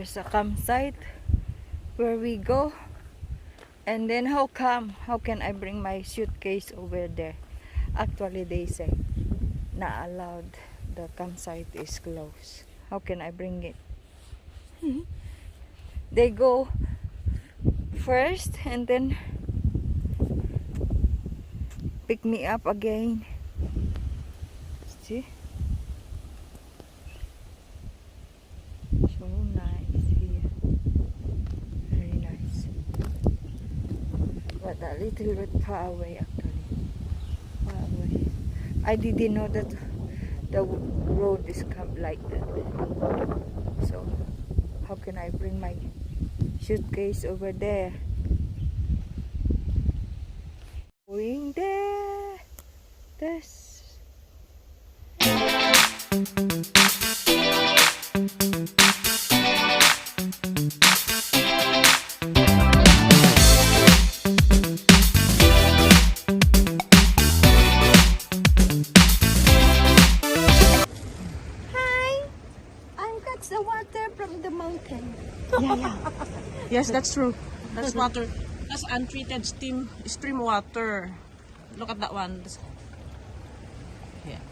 there's a campsite where we go. And then how can I bring my suitcase over there? Actually, they say not allowed. The campsite is closed. How can I bring it? They go first and then pick me up again. See? So nice here. Very nice. But a little bit far away actually. Far away. I didn't know that the road is like that. So how can I bring my suitcase over there? Going there. This. The water from the mountain. Yeah. Yes, that's true. That's water. That's untreated stream water. Look at that one. Yeah.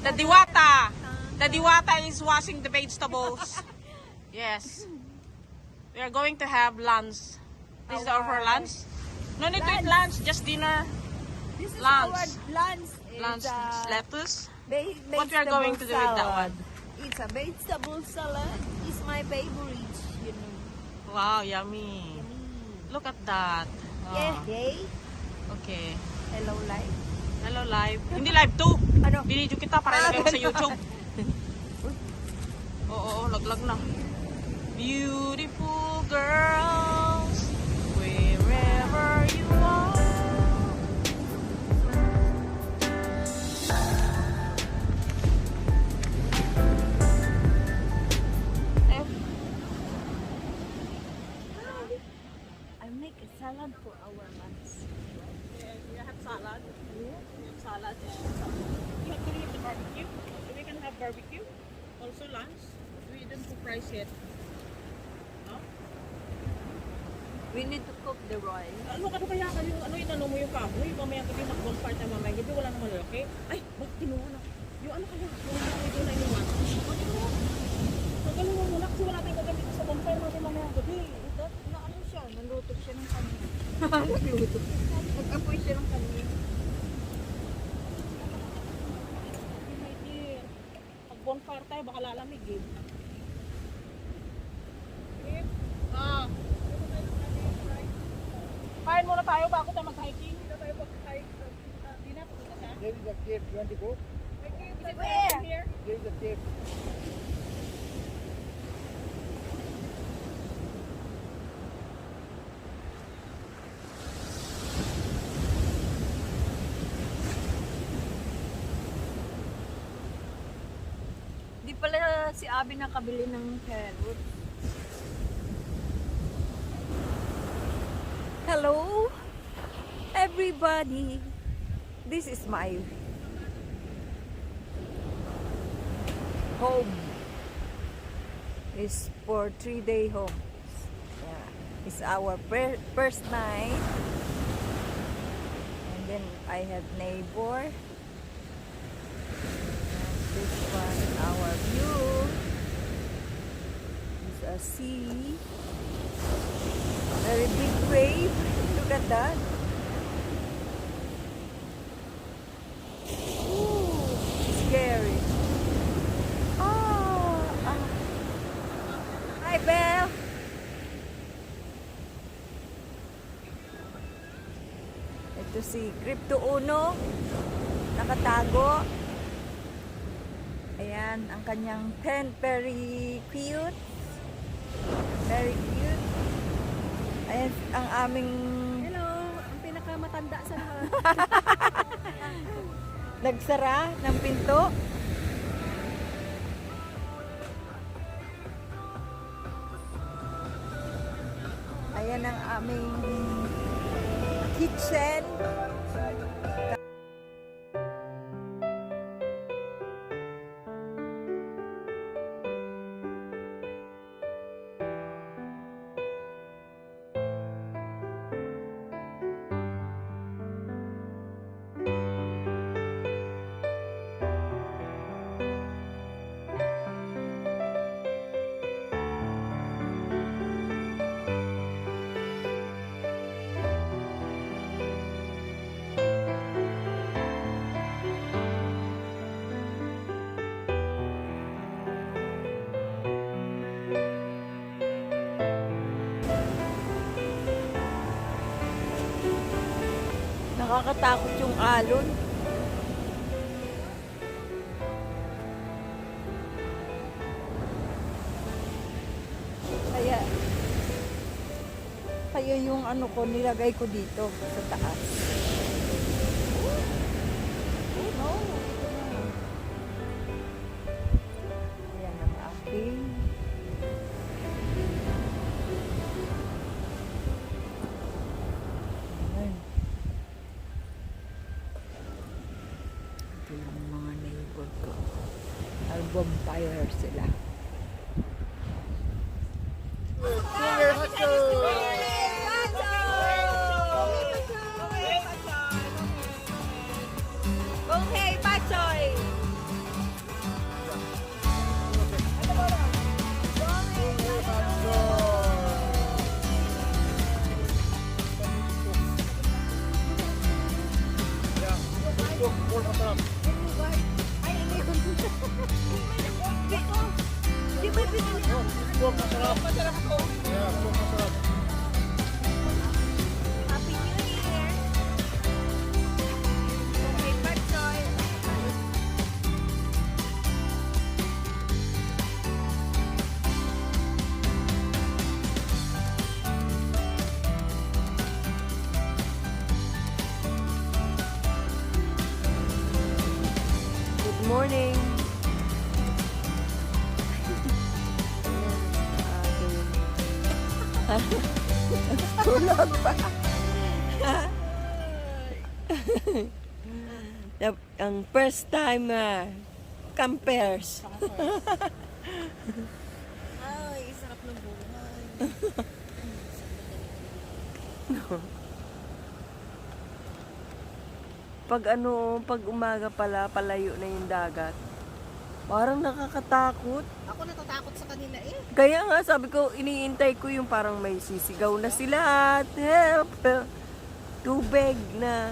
The diwata. The diwata is washing the vegetables. Yes. We are going to have lunch. This is our lunch. No need to eat lunch, just dinner. This is lunch. Our lunch. Lunch, lettuce. What we are going to do with that one? It's a vegetable salad. It's my favorite, you know. Wow, yummy. Look at that. Yeah, hey. Okay. Hello, live. Hello, live. Hindi live to. Ano? Binidyo kita para ilagay mo sa YouTube. Oo, laglag na. Beautiful girls, wherever you are. Salad for our lunch. Yeah, we have salad. Yeah. We have salad. You have to leave the barbecue. So we can have barbecue. Also lunch. We didn't cook rice yet. Huh? We need to cook the rice. Ano kaya yung inano mo yung kahoy? Mamaya gabi mag-bonfire tayo mamaya. Gabi wala naman lalaki. Ay, bakit kinuha na? Yung ano kaya? Yung video na inuwan. Magaling mo muna kasi wala tayong gagamitin sa bonfire natin mamaya gabi. Nagluto siya ng kanin. Nagluto. Nag-apoy siya ng kanin. My dear, pag bonfire tayo, baka lalamig eh. Kain muna tayo bago tayo mag-hiking. Hindi na tayo mag-hike. Hindi na, punta siya. There is a cave. You want to go? Where? Here? There is a cave. Di pala si Abby nakabili ng carrot. Hello, everybody. This is my home. It's for 3-day home. Yeah. It's our first night. And then I have neighbor. This one, our view is a sea. Very big wave. Look at that. Ooh, scary. Hi, Belle. Ito si Crypto Uno. Nakatago. Ayan, ang kanyang tent, very cute. Very cute. Ayan, ang aming... Hello, ang pinakamatanda sa lahat. Nagsara ng pinto. Ayan ang aming kitchen. Nakakatakot yung alon. Kaya yung ano ko, nilagay ko dito sa taas. Oh no, ito na. Ayan ang aking. Ayan. Ito yung mga neighbor ko. Album fire sila. Okay, Pachoy. Happy New Year. Okay, Pachoy. Good morning. Tulog pa. Ang first time campers. Ay, sarap ng buhay. Pag umaga palayo na yung dagat. Parang nakakatakot. Ako natatakot sa kanila eh. Kaya nga sabi ko, iniintay ko yung parang may sisigaw na sila at help, tubig na.